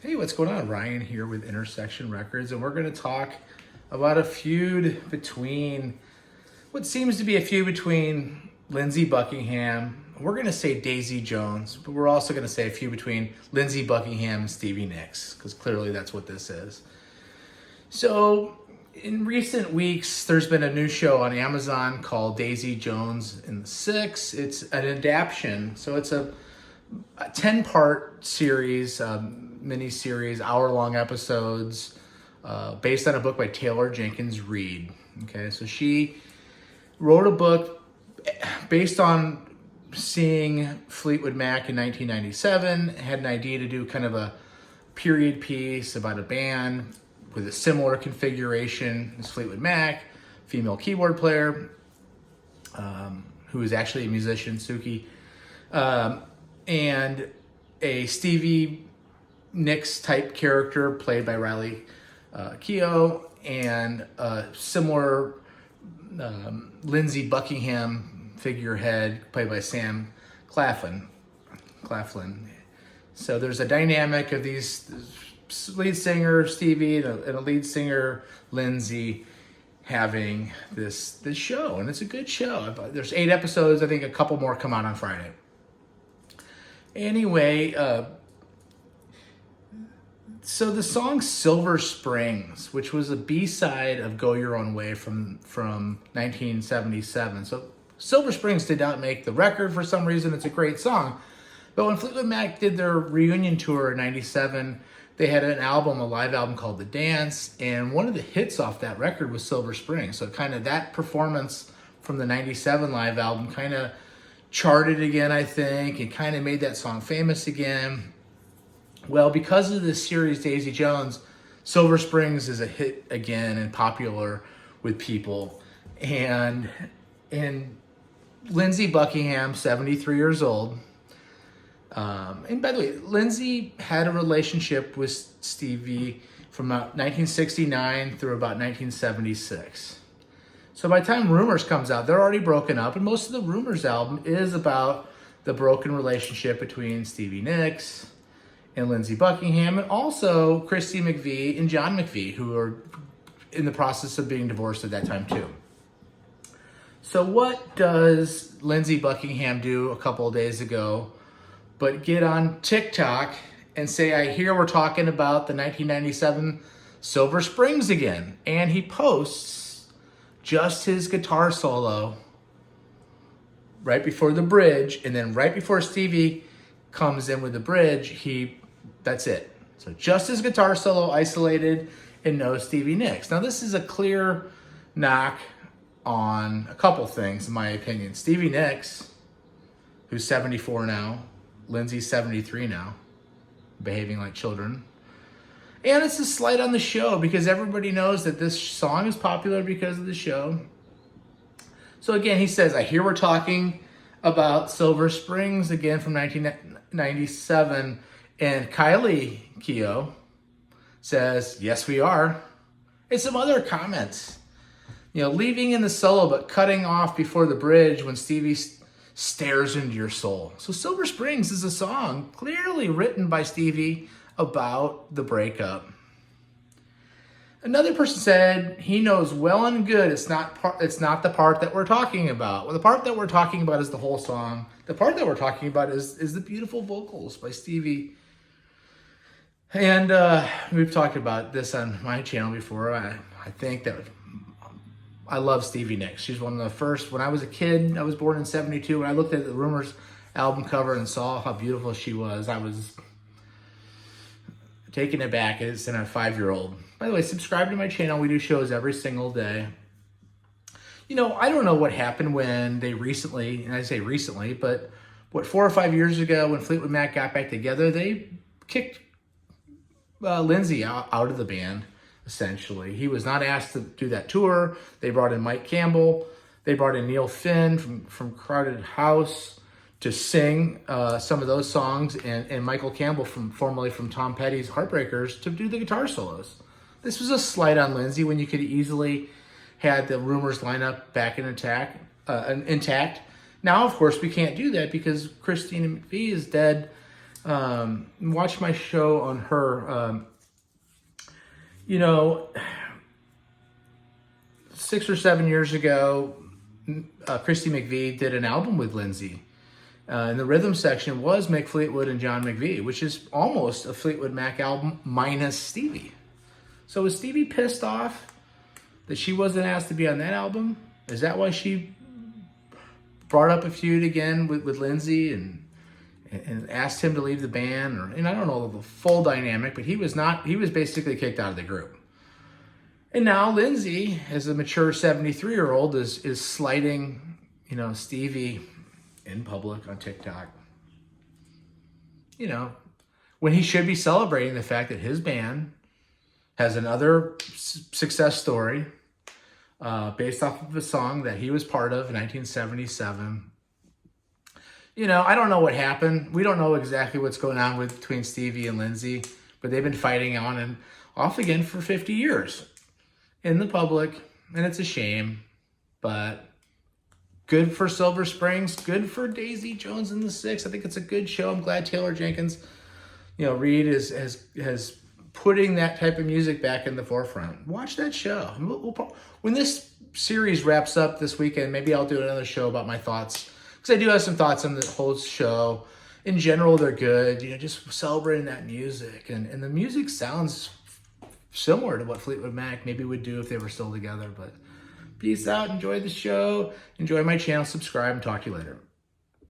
Hey, what's going on? Ryan here with Intersection Records, and we're going to talk about a feud between what seems to be a feud between Lindsey Buckingham. We're going to say Daisy Jones, but we're also going to say a feud between Lindsey Buckingham and Stevie Nicks, because clearly that's what this is. So, in recent weeks, there's been a new show on Amazon called Daisy Jones and the Six. It's an adaptation, so it's a 10-part series, mini-series, hour-long episodes, based on a book by Taylor Jenkins Reid. Okay, so she wrote a book based on seeing Fleetwood Mac in 1997, had an idea to do kind of a period piece about a band with a similar configuration as Fleetwood Mac, female keyboard player, who is actually a musician, Suki, and a Stevie Nicks type character played by Riley Keough, and a similar Lindsey Buckingham figurehead played by Sam Claflin. So there's a dynamic of these lead singer Stevie and a lead singer Lindsey having this show, and it's a good show. There's 8 episodes. I think a couple more come out on Friday. Anyway, so the song Silver Springs, which was a B-side of Go Your Own Way from 1977. So Silver Springs did not make the record for some reason. It's a great song. But when Fleetwood Mac did their reunion tour in 97, they had a live album called The Dance, and one of the hits off that record was Silver Springs. So kind of that performance from the 97 live album kind of charted again, I think, and kind of made that song famous again. Well, because of this series, Daisy Jones, Silver Springs is a hit again and popular with people. And Lindsey Buckingham, 73 years old. And by the way, Lindsey had a relationship with Stevie from about 1969 through about 1976. So by the time Rumors comes out, they're already broken up, and most of the Rumors album is about the broken relationship between Stevie Nicks and Lindsey Buckingham, and also Christy McVie and John McVie, who are in the process of being divorced at that time too. So what does Lindsey Buckingham do a couple of days ago but get on TikTok and say, I hear we're talking about the 1997 Silver Springs again, and he posts just his guitar solo right before the bridge, and then right before Stevie comes in with the bridge, that's it. So just his guitar solo isolated and no Stevie Nicks. Now this is a clear knock on a couple things, in my opinion. Stevie Nicks, who's 74 now, Lindsey's 73 now, behaving like children. And it's a slight on the show because everybody knows that this song is popular because of the show. So again, he says, I hear we're talking about Silver Springs again from 1997. And Kylie Keough says, yes, we are. And some other comments. Leaving in the solo but cutting off before the bridge when Stevie stares into your soul. So Silver Springs is a song clearly written by Stevie about the breakup. Another person said he knows well and good it's not the part that we're talking about. Well, the part that we're talking about is the whole song. The part that we're talking about is the beautiful vocals by Stevie. And we've talked about this on my channel before. I think that I love Stevie Nicks. She's one of the first. When I was a kid, I was born in 72. When I looked at the Rumors album cover and saw how beautiful she was, I was taken aback as a 5-year-old. By the way, subscribe to my channel. We do shows every single day. I don't know what happened when they recently, and I say recently, but 4 or 5 years ago when Fleetwood Mac got back together, they kicked Lindsey out of the band, essentially. He was not asked to do that tour. They brought in Mike Campbell. They brought in Neil Finn from Crowded House to sing some of those songs, and Michael Campbell, formerly from Tom Petty's Heartbreakers, to do the guitar solos. This was a slight on Lindsey when you could easily had the Rumors lineup back intact. Now, of course, we can't do that because Christina McVie is dead Watch my show on her. You know, 6 or 7 years ago, Christy McVie did an album with Lindsey. And the rhythm section was Mick Fleetwood and John McVie, which is almost a Fleetwood Mac album minus Stevie. So was Stevie pissed off that she wasn't asked to be on that album? Is that why she brought up a feud again with Lindsey and asked him to leave the band? And I don't know the full dynamic, but he was basically kicked out of the group. And now Lindsey, as a mature 73-year-old, is slighting, Stevie in public on TikTok. When he should be celebrating the fact that his band has another success story based off of a song that he was part of in 1977. I don't know what happened. We don't know exactly what's going on between Stevie and Lindsey, but they've been fighting on and off again for 50 years in the public, and it's a shame, but good for Silver Springs, good for Daisy Jones and the Six. I think it's a good show. I'm glad Taylor Jenkins, Reid has putting that type of music back in the forefront. Watch that show. When this series wraps up this weekend, maybe I'll do another show about my thoughts, because I do have some thoughts on the whole show. In general, they're good. Just celebrating that music, and the music sounds similar to what Fleetwood Mac maybe would do if they were still together. But peace out. Enjoy the show. Enjoy my channel. Subscribe, and talk to you later.